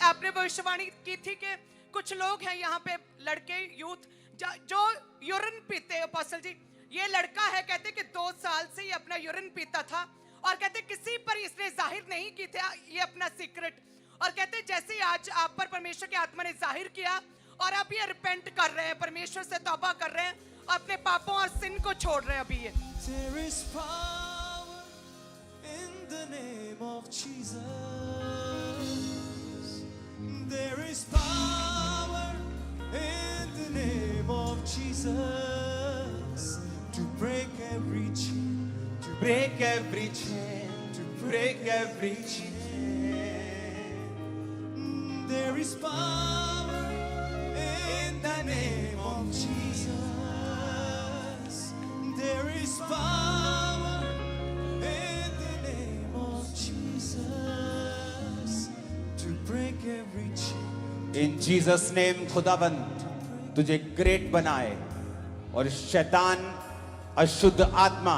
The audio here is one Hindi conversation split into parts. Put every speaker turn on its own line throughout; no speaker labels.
आपने भविष्यवाणी की थी कि कुछ लोग हैं यहाँ पे लड़के यूथ जो यूरिन पीते हैं। अपोस्टल जी, ये लड़का है, कहते कि 2 साल से ये अपना यूरिन पीता था और कहते किसी पर इसने जाहिर नहीं की था ये अपना सीक्रेट, और कहते जैसे ही आज आप पर परमेश्वर की आत्मा ने जाहिर किया और अब ये रिपेंट कर रहे हैं, परमेश्वर से तौबा कर रहे हैं, अपने पापों और सिन को छोड़ रहे हैं अभी ये।
There is power in the name of Jesus. There is power in the name of Jesus to break every chain, to break every chain, to break every chain. There is power in the name of Jesus. There is power in the name of Jesus to break every chain.
In Jesus name खुदाबंद तुझे ग्रेट बनाए और शैतान अशुद्ध आत्मा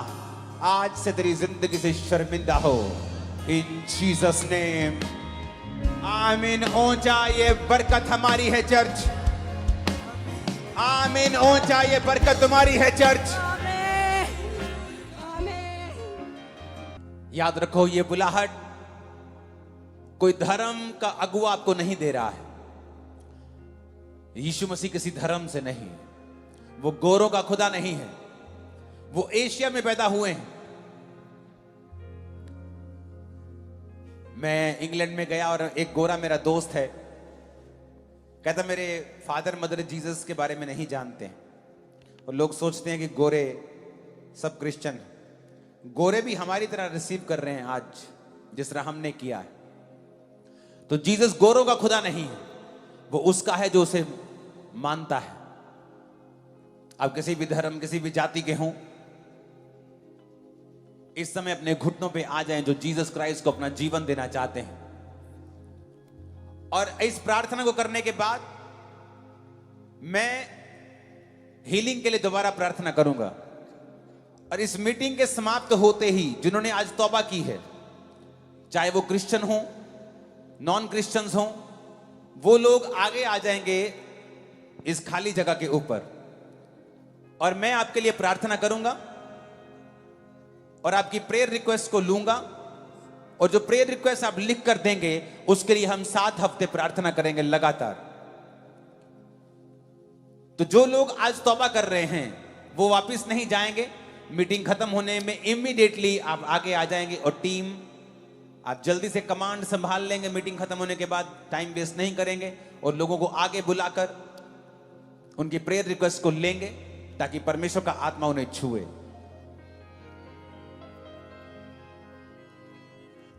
आज से तेरी जिंदगी से शर्मिंदा हो। In Jesus name आमीन। ऊंचा ये बरकत हमारी है चर्च, आमीन। ऊंचा ये बरकत तुम्हारी है चर्च। याद रखो, ये बुलाहट कोई धर्म का अगुवा आपको नहीं दे रहा है। यीशु मसीह किसी धर्म से नहीं, वो गोरों का खुदा नहीं है, वो एशिया में पैदा हुए हैं। मैं इंग्लैंड में गया और एक गोरा मेरा दोस्त है, कहता मेरे फादर मदर जीसस के बारे में नहीं जानते हैं और लोग सोचते हैं कि गोरे सब क्रिश्चियन हैं। गोरे भी हमारी तरह रिसीव कर रहे हैं आज जिस तरह हमने किया है। तो जीसस गोरों का खुदा नहीं है, वो उसका है जो उसे मानता है। आप किसी भी धर्म किसी भी जाति के हों, इस समय अपने घुटनों पे आ जाएं जो जीसस क्राइस्ट को अपना जीवन देना चाहते हैं। और इस प्रार्थना को करने के बाद मैं हीलिंग के लिए दोबारा प्रार्थना करूंगा। और इस मीटिंग के समाप्त होते ही जिन्होंने आज तौबा की है, चाहे वो क्रिश्चियन हो नॉन क्रिश्चियंस हो, वो लोग आगे आ जाएंगे इस खाली जगह के ऊपर और मैं आपके लिए प्रार्थना करूंगा और आपकी प्रेयर रिक्वेस्ट को लूंगा। और जो प्रेयर रिक्वेस्ट आप लिख कर देंगे उसके लिए हम 7 हफ्ते प्रार्थना करेंगे लगातार। तो जो लोग आज तौबा कर रहे हैं वो वापस नहीं जाएंगे। मीटिंग खत्म होने में इमीडिएटली आप आगे आ जाएंगे और टीम आप जल्दी से कमांड संभाल लेंगे। मीटिंग खत्म होने के बाद टाइम वेस्ट नहीं करेंगे और लोगों को आगे बुलाकर उनकी प्रेयर रिक्वेस्ट को लेंगे ताकि परमेश्वर का आत्मा उन्हें छुए।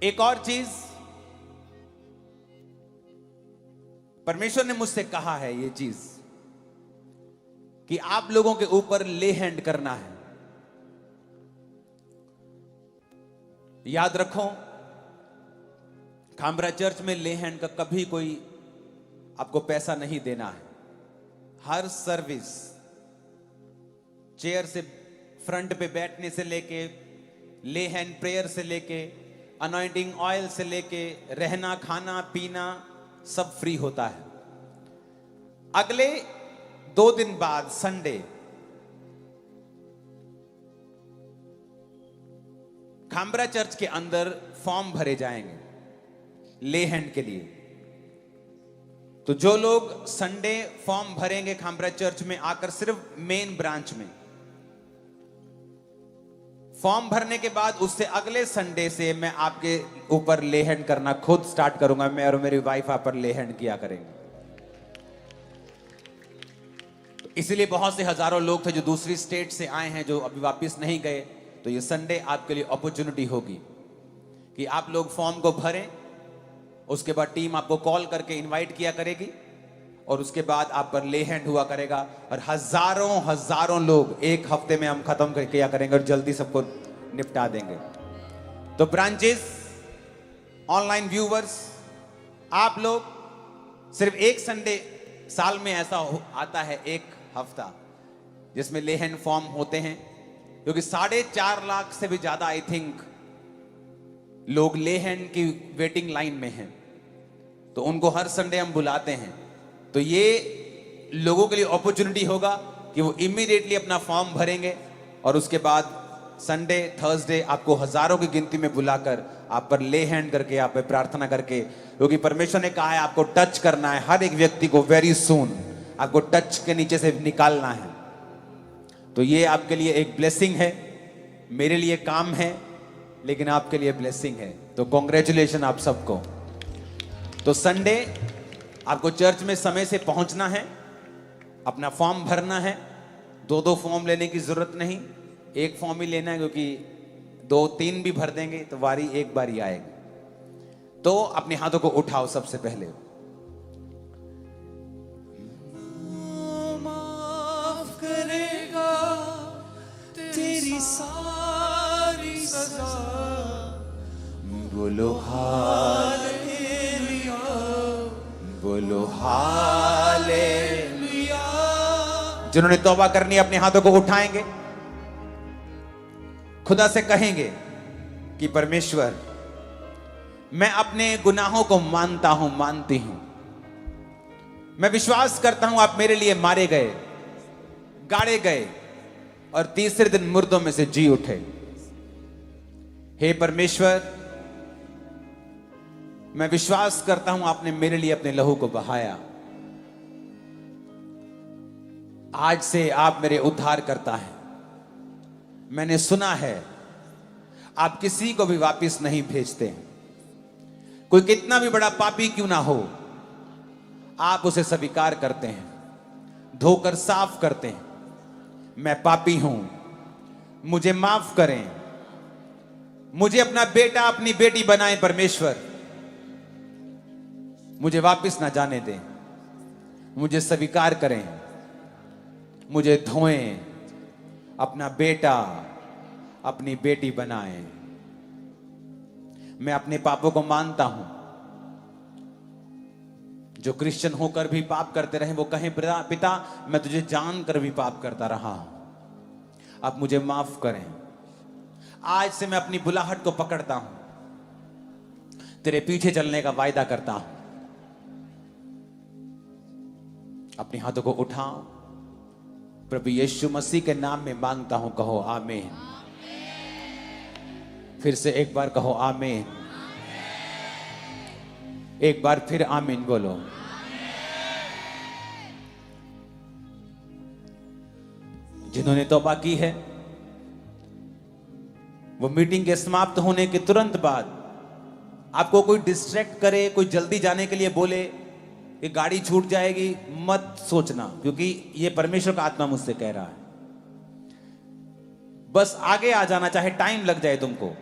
एक और चीज परमेश्वर ने मुझसे कहा है, ये चीज कि आप लोगों के ऊपर ले हैंड करना है। याद रखो, खामरा चर्च में ले हैंड का कभी कोई आपको पैसा नहीं देना है। हर सर्विस चेयर से फ्रंट पे बैठने से लेके ले हैंड प्रेयर से लेके अनॉइंटिंग ऑयल से लेके रहना खाना पीना सब फ्री होता है। अगले 2 दिन बाद संडे खामरा चर्च के अंदर फॉर्म भरे जाएंगे ले हैंड के लिए। तो जो लोग संडे फॉर्म भरेंगे खामरा चर्च में आकर, सिर्फ मेन ब्रांच में फॉर्म भरने के बाद उससे अगले संडे से मैं आपके ऊपर ले हैंड करना खुद स्टार्ट करूंगा। मैं और मेरी वाइफ आप पर ले हैंड किया करेंगे। तो इसलिए बहुत से हजारों लोग थे जो दूसरी स्टेट से आए हैं जो अभी वापस नहीं गए। तो ये संडे आपके लिए अपॉर्चुनिटी होगी कि आप लोग फॉर्म को भरें। उसके बाद टीम आपको कॉल करके इनवाइट किया करेगी और उसके बाद आप पर ले हैंड हुआ करेगा और हजारों लोग एक हफ्ते में हम खत्म किया करेंगे और जल्दी सबको निपटा देंगे। तो ब्रांचेस, ऑनलाइन व्यूवर्स, आप लोग सिर्फ एक संडे साल में ऐसा आता है, एक हफ्ता, जिसमें ले हैंड फॉर्म होते हैं, क्योंकि 4.5 लाख से भी ज्यादा आई थिंक लोग ले हैंड की वेटिंग लाइन में हैं। तो उनको हर संडे हम बुलाते हैं। तो ये लोगों के लिए अपॉर्चुनिटी होगा कि वो इमीडिएटली अपना फॉर्म भरेंगे और उसके बाद संडे थर्सडे आपको हजारों की गिनती में बुलाकर आप पर ले हैंड करके, आप पे प्रार्थना करके, क्योंकि परमेश्वर ने कहा है आपको टच करना है हर एक व्यक्ति को, वेरी सून आपको टच के नीचे से निकालना है। तो ये आपके लिए एक ब्लेसिंग है, मेरे लिए काम है, लेकिन आपके लिए ब्लेसिंग है। तो कॉन्ग्रेचुलेशन आप सबको। तो संडे आपको चर्च में समय से पहुंचना है, अपना फॉर्म भरना है। 2-2 फॉर्म लेने की जरूरत नहीं, एक फॉर्म ही लेना है, क्योंकि 2-3 भी भर देंगे तो वारी एक बारी आएगी। तो अपने हाथों को उठाओ सबसे पहले।
माफ करेगा तेरी सारी सजा।
बोलो हालेलुया, बोलो हालेलुया। जिन्होंने तौबा करनी है अपने हाथों को उठाएंगे, खुदा से कहेंगे कि परमेश्वर मैं अपने गुनाहों को मानता हूं, मानती हूं। मैं विश्वास करता हूं आप मेरे लिए मारे गए, गाड़े गए और तीसरे दिन मुर्दों में से जी उठे। हे परमेश्वर, मैं विश्वास करता हूं आपने मेरे लिए अपने लहू को बहाया। आज से आप मेरे उद्धार करता है। मैंने सुना है आप किसी को भी वापस नहीं भेजते। कोई कितना भी बड़ा पापी क्यों ना हो, आप उसे स्वीकार करते हैं, धोकर साफ करते हैं। मैं पापी हूं, मुझे माफ करें, मुझे अपना बेटा अपनी बेटी बनाएं परमेश्वर, मुझे वापस ना जाने दें, मुझे स्वीकार करें, मुझे धोएं, अपना बेटा अपनी बेटी बनाएं। मैं अपने पापों को मानता हूं। जो क्रिश्चियन होकर भी पाप करते रहे वो कहें पिता मैं तुझे जानकर भी पाप करता रहा हूं, आप मुझे माफ करें। आज से मैं अपनी बुलाहट को पकड़ता हूं, तेरे पीछे चलने का वायदा करता हूं। अपने हाथों को उठाओ, प्रभु यीशु मसीह के नाम में मांगता हूं, कहो आमीन। फिर से एक बार कहो आमीन। एक बार फिर आमीन बोलो। जिन्होंने तौबा की है वो मीटिंग के समाप्त होने के तुरंत बाद आपको कोई डिस्ट्रैक्ट करे, कोई जल्दी जाने के लिए बोले कि गाड़ी छूट जाएगी, मत सोचना, क्योंकि ये परमेश्वर का आत्मा मुझसे कह रहा है। बस आगे आ जाना, चाहे टाइम लग जाए तुमको,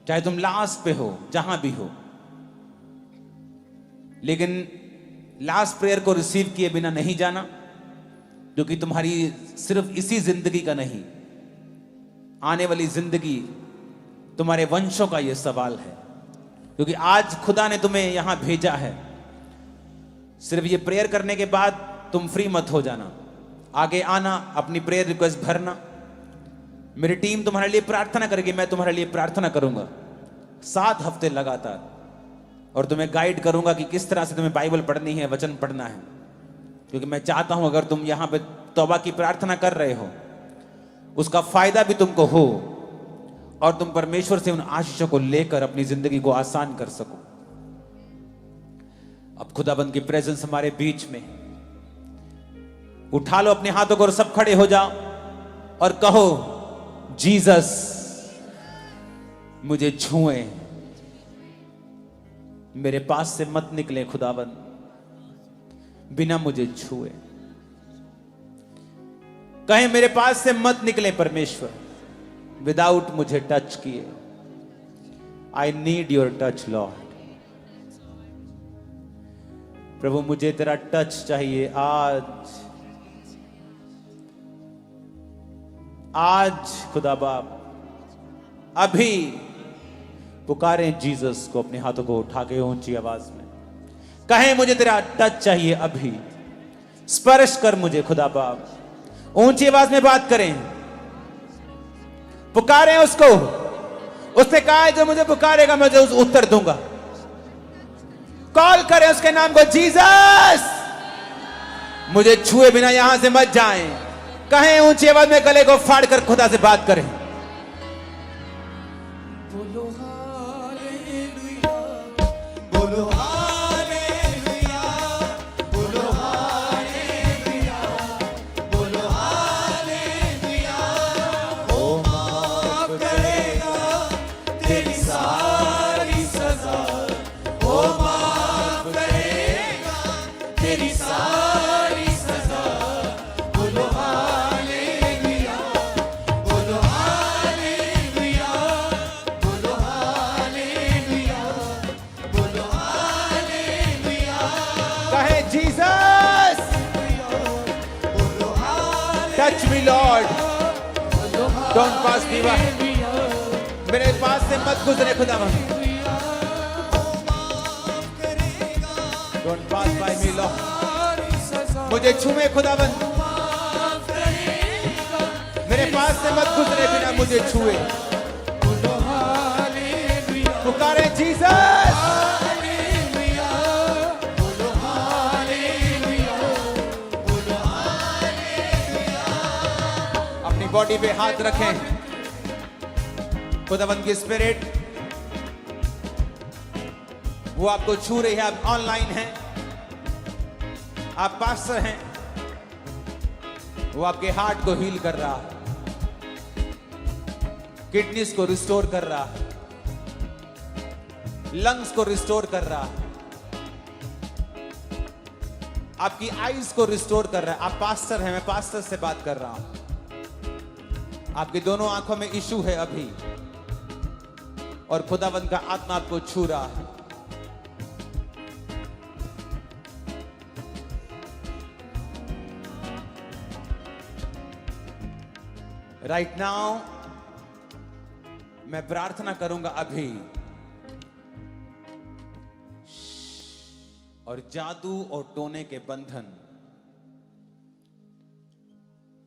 चाहे तुम लास्ट पे हो, जहां भी हो, लेकिन लास्ट प्रेयर को रिसीव किए बिना नहीं जाना, क्योंकि तुम्हारी सिर्फ इसी जिंदगी का नहीं, आने वाली जिंदगी तुम्हारे वंशों का यह सवाल है। क्योंकि आज खुदा ने तुम्हें यहां भेजा है। सिर्फ ये प्रेयर करने के बाद तुम फ्री मत हो जाना, आगे आना, अपनी प्रेयर रिक्वेस्ट भरना। मेरी टीम तुम्हारे लिए प्रार्थना करेगी, मैं तुम्हारे लिए प्रार्थना करूंगा 7 हफ्ते लगातार, और तुम्हें गाइड करूंगा कि किस तरह से तुम्हें बाइबल पढ़नी है, वचन पढ़ना है। क्योंकि मैं चाहता हूं अगर तुम यहां पे तौबा की प्रार्थना कर रहे हो, उसका फायदा भी तुमको हो और तुम परमेश्वर से उन आशीषों को लेकर अपनी जिंदगी को आसान कर सको। अब खुदाबंद की प्रेजेंस हमारे बीच में, उठा लो अपने हाथों को और सब खड़े हो जाओ और कहो जीसस मुझे छुए, मेरे पास से मत निकले खुदाबंद बिना मुझे छुए। कहें मेरे पास से मत निकले परमेश्वर विदाउट मुझे टच किए। I need your touch lord. प्रभु मुझे तेरा टच चाहिए आज, आज खुदा बाप। अभी पुकारें जीसस को, अपने हाथों को उठा के ऊंची आवाज में कहें मुझे तेरा टच चाहिए, अभी स्पर्श कर मुझे खुदा बाप। ऊंची आवाज में बात करें, पुकारें उसको। उसने कहा है जो मुझे पुकारेगा मैं उसे उत्तर दूंगा। कॉल करें उसके नाम को, जीसस मुझे छुए बिना यहां से मत जाएं। कहें ऊंची आवाज में, गले को फाड़ कर खुदा से बात करें।
बोलो हालेलुया, बोलो हालेलुया, बोलो हालेलुया, बोलो हालेलुया। ओ माफ करेगा तेरी सारी सजा, ओ माफ करेगा तेरी सारी सजा। बोलो हालेलुया, बोलो हालेलुया, बोलो हालेलुया, बोलो हालेलुया,
कहे जीसस
बोलो हालेलुया,
टच मी लॉर्ड,
बोलो
don't pass me by,
hallelujah.
मेरे पास से मत गुजरे खुदावन, don't pass by me Lord, मुझे छुए खुदावन, मेरे पास से मत गुजरे बिना मुझे छुए। पुकारे जीसस, अपनी बॉडी पे हाथ रखें। खुदावन की स्पिरिट वो आपको छू रही है। आप ऑनलाइन हैं, आप पास्टर हैं, वो आपके हार्ट को हील कर रहा, किडनीज को रिस्टोर कर रहा, लंग्स को रिस्टोर कर रहा, आपकी आईज को रिस्टोर कर रहा है। आप पास्टर हैं, मैं पास्टर से बात कर रहा हूं। आपकी दोनों आंखों में इशू है अभी, और खुदावंद का आत्मा आपको छू रहा है। राइट नाउ मैं प्रार्थना करूंगा अभी, और जादू और टोने के बंधन,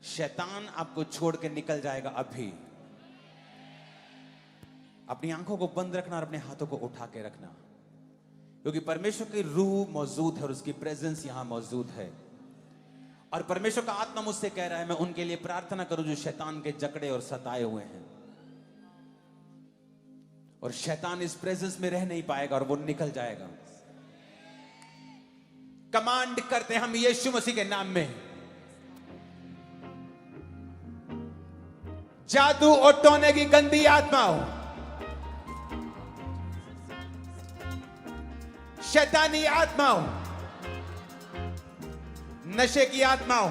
शैतान आपको छोड़ के निकल जाएगा अभी। अपनी आंखों को बंद रखना और अपने हाथों को उठा के रखना, क्योंकि परमेश्वर की रूह मौजूद है और उसकी प्रेजेंस यहां मौजूद है। और परमेश्वर का आत्मा मुझसे कह रहा है मैं उनके लिए प्रार्थना करूं जो शैतान के जकड़े और सताए हुए हैं, और शैतान इस प्रेजेंस में रह नहीं पाएगा और वो निकल जाएगा। कमांड करते हैं हम यीशु मसीह के नाम में, जादू और टोने की गंदी आत्माओं, शैतानी आत्माओं, नशे की आत्माओं,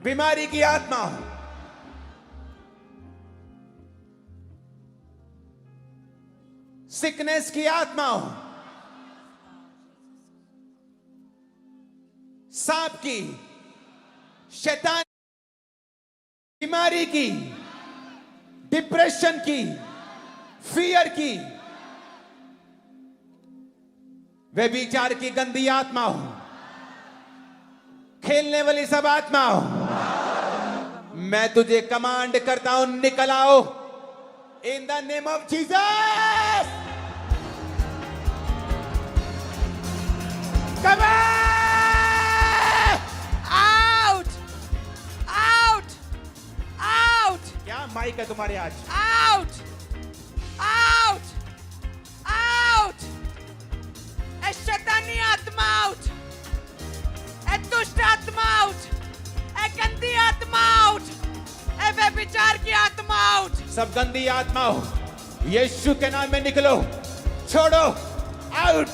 बीमारी की आत्माओं, सिकनेस की आत्माओं, सांप की, शैतान बीमारी की, डिप्रेशन की, फियर की, व्यभिचार की गंदी आत्माओं, खेलने वाली सब आत्माओं, मैं तुझे कमांड करता हूं निकल आओ in the name of Jesus. Come
out out out
क्या माइक है तुम्हारे आज?
Out out out. ए शैतानी आत्मा आउट, ए दुष्ट आत्मा आउट, ए गंदी आत्मा आउट, ए व्यभिचार की आत्मा आउट।
सब गंदी आत्माओं यीशु के नाम में निकलो, छोड़ो, out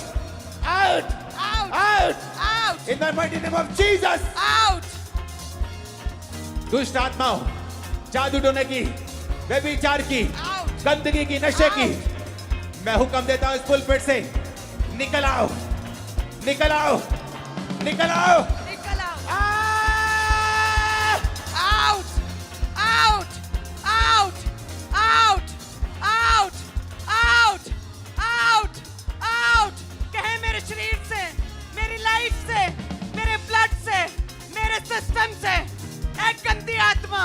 out
out
out
out
in the mighty name of Jesus.
Out.
दुष्ट आत्माओं, जादू टोने की, व्यभिचार की,
Out.
गंदगी की, नशे की, मैं हुक्म देता हूं इस पुलपिट से निकल आओ, निकल आओ, निकल आओ।
निकल आओ।
Out
out out out out out out out. कहे मेरे शरीर से, मेरी लाइफ से, मेरे ब्लड से, मेरे सिस्टम से, ए गंदी आत्मा,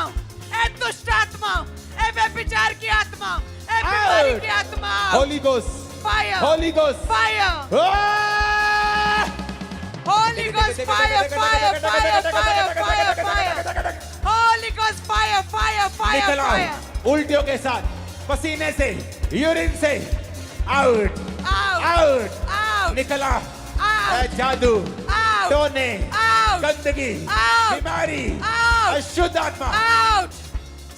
ए दुष्ट आत्मा, ए व्यभिचार की आत्मा, ए बीमारी
Out.
की आत्मा
Holy Ghost.
Fire
Holy Ghost.
Fire
Ah!
Holy Ghost fire fire fire fire fire fire Holy Ghost fire fire fire
निकल
fire
आओ उल्टियों के साथ, पसीने से, यूरिन से, आउट
out
आउट
out
निकला।
out
जादू,
out
टोने,
out
गंदगी,
Out.
बीमारी,
out
अशुद्ध आत्मा,
out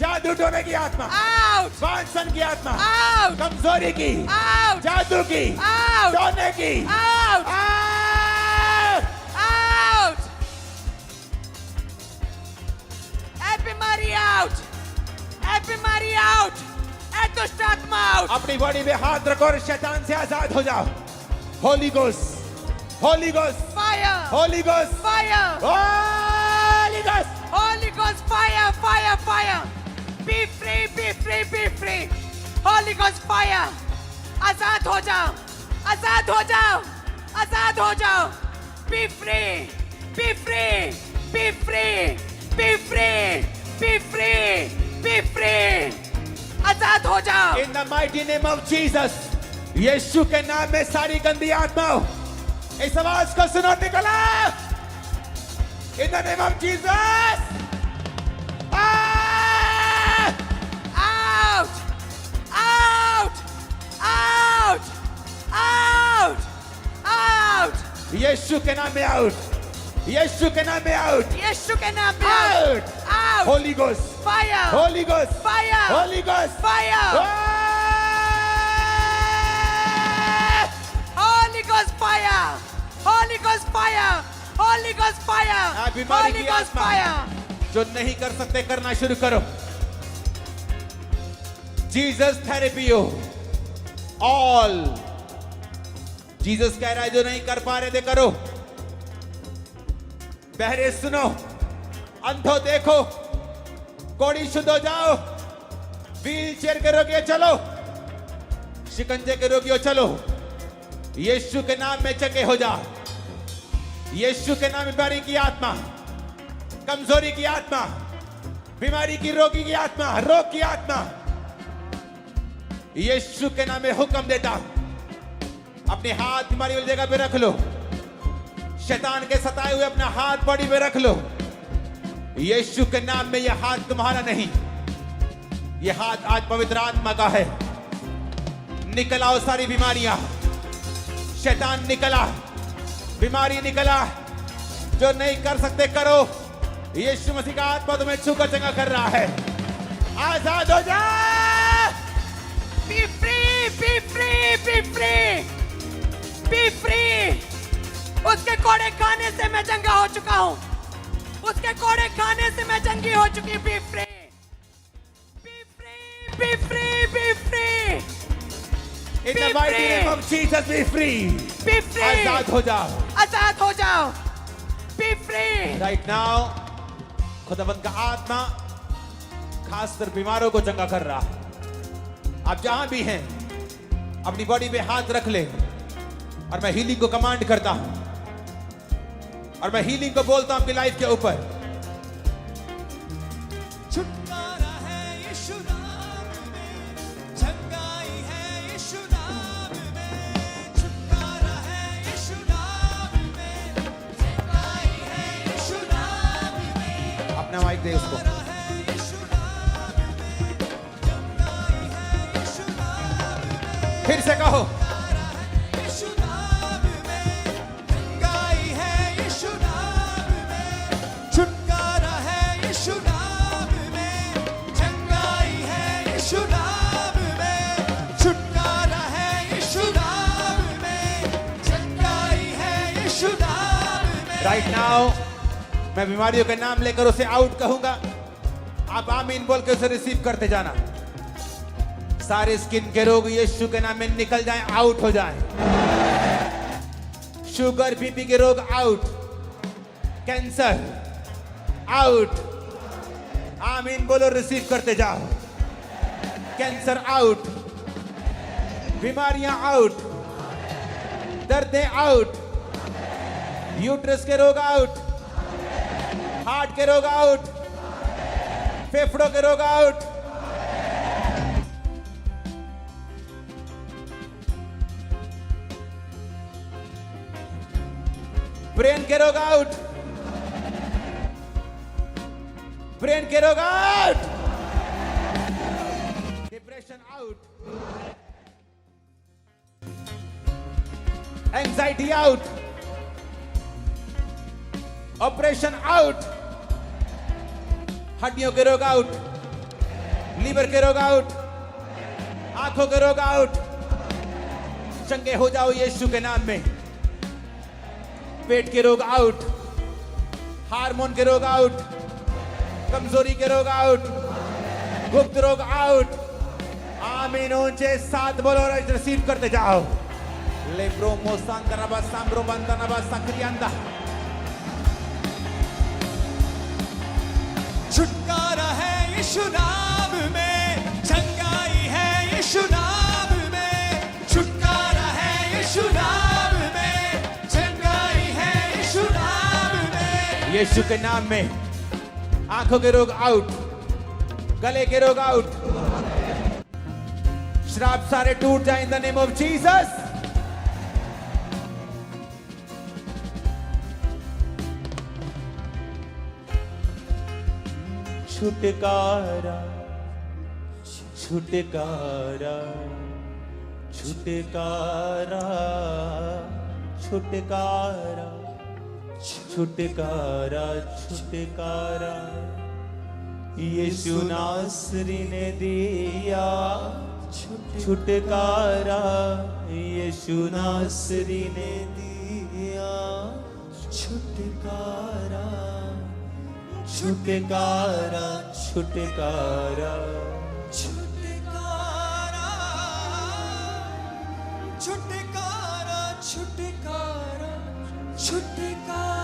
जादू टोने की आत्मा,
out
वांछन की आत्मा,
out
कमजोरी की,
out
जादू की,
out
टोने की,
out
आउट!
out ए बीमारी out ए बीमारी out ए दुष्ट आत्मा out
अपनी बॉडी में हाथ रखो और शैतान से आजाद हो जाओ। Holi ghost, Holi ghost,
fire
Holi ghost,
fire
Holi ghost.
Holy Ghost fire, fire, fire. Be free, be free, be free. Holy Ghost fire. आजाद हो जाओ, आजाद हो जाओ, आजाद हो जाओ. Be free, be free, be free, be free, be free, be free. आजाद हो जाओ.
In the mighty name of Jesus, यीशु के नाम में सारी गंदी आत्माओं, इस आवाज को सुनो, निकला। In the name of Jesus. Ah!
Out, out, out, out, out.
यीशु के नाम में आउट, यीशु के नाम में आउट,
यीशु के नाम में
out.
out.
Holi ghost,
Fire.
Holi ghost,
Fire.
Holi ghost,
Fire. Holy Ghost fire. Holy Ghost fire. Holy Ghost fire.
बीमारी
Holy
की
Ghost
आत्मा
fire.
जो नहीं कर सकते करना शुरू करो। जीसस थेरेपी हो ऑल। जीसस कह रहा है जो नहीं कर पा रहे थे करो। बहरे सुनो, अंधो देखो, कोड़ी शुद्ध हो जाओ, व्हील चेयर के रोगियों चलो, शिकंजे के रोगियों चलो, यीशु के नाम में चंगे हो जाओ। यीशु के नाम में बीमारी की आत्मा, कमजोरी की आत्मा, बीमारी की रोगी की आत्मा, रोग की आत्मा, यीशु के नाम में हुक्म देता हूं, अपने हाथ बीमारी वाली जगह पे रख लो। शैतान के सताए हुए अपना हाथ बॉडी पे रख लो। यीशु के नाम में यह हाथ तुम्हारा नहीं, यह हाथ आज पवित्र आत्मा का है। निकल आओ सारी बीमारियां, शैतान निकला, बीमारी निकला, जो नहीं कर सकते करो। यीशु मसीह का आत्मा तुम्हें छूकर चंगा कर रहा है। आजाद हो जा।
Be free, be free, be free, be free. उसके कोड़े खाने से मैं चंगा हो चुका हूँ। उसके कोड़े खाने से मैं चंगी हो चुकी। Be free, be free, be free, be free.
In the
Be
mighty
free.
name of Jesus, be free.
Be free.
आजाद हो जाओ।
आजाद हो जाओ। Be free.
Right now, खुदावंद का आत्मा खासकर बीमारों को चंगा कर रहा है। आप जहां भी हैं, अपनी बॉडी पे हाथ रख ले और मैं हीलिंग को कमांड करता हूं और मैं हीलिंग को बोलता हूं आपकी लाइफ के ऊपर।
छुटकारा है यीशु नाम में, चंगाई है यीशु नाम में, छुटकारा है यीशु नाम में, चंगाई है यीशु नाम में,
अपना माइक दे उसको।
है यीशु नाम में, चंगाई है यीशु नाम में,
फिर से कहो।
यीशु नाम में, चंगाई है यीशु नाम में, छुटकारा है यीशु नाम में, चंगाई है यीशु नाम में, छुटकारा है यीशु नाम में, चंगाई है यीशु नाम में।
राइट नाउ मैं बीमारियों के नाम लेकर उसे आउट कहूंगा। आप आमीन बोल के उसे रिसीव करते जाना। सारे स्किन के रोग यीशु के नाम में निकल जाएं, आउट हो जाएं। शुगर बीपी के रोग आउट, कैंसर आउट। आमीन बोलो, रिसीव करते जाओ। कैंसर आउट, बीमारियां आउट, दर्दें आउट, यूट्रस के रोग आउट, हार्ट के रोग आउट, फेफड़ों के रोग आउट। Brain के रोग out. Brain के रोग out. Depression out. Anxiety out. Oppression out. हड्डियों के रोग out. लीवर के रोग out. आंखों के रोग out. चंगे हो जाओ यीशु के नाम में. पेट के रोग आउट, हार्मोन के रोग आउट, कमजोरी के रोग आउट, गुप्त रोग आउट. आमीन. ऊंचे 7 बोलो और रिसीव करते जाओ. लेब्रो मोसांदरबा सांब्रो बंदनबा सक्रियंदा.
छुटकारा है यीशु नाम में, चंगाई है यीशु नाम में. छुटकारा है यीशु नाम में, चंगाई है यीशु नाम में.
यीशु के नाम में आंखों के रोग आउट, गले के रोग आउट, श्राप सारे टूट जाए in the name of Jesus. छुटकारा, छुटकारा, छुटकारा, छुटकारा, छुटकारा, छुटकारा यीशु नासरी ने दिया. छुटकारा यीशु नासरी ने दिया. छुटकारा, छुटकारा, छुटकारा.
छुटकारा, छुटकारा, छुटकारा, छुटकारा.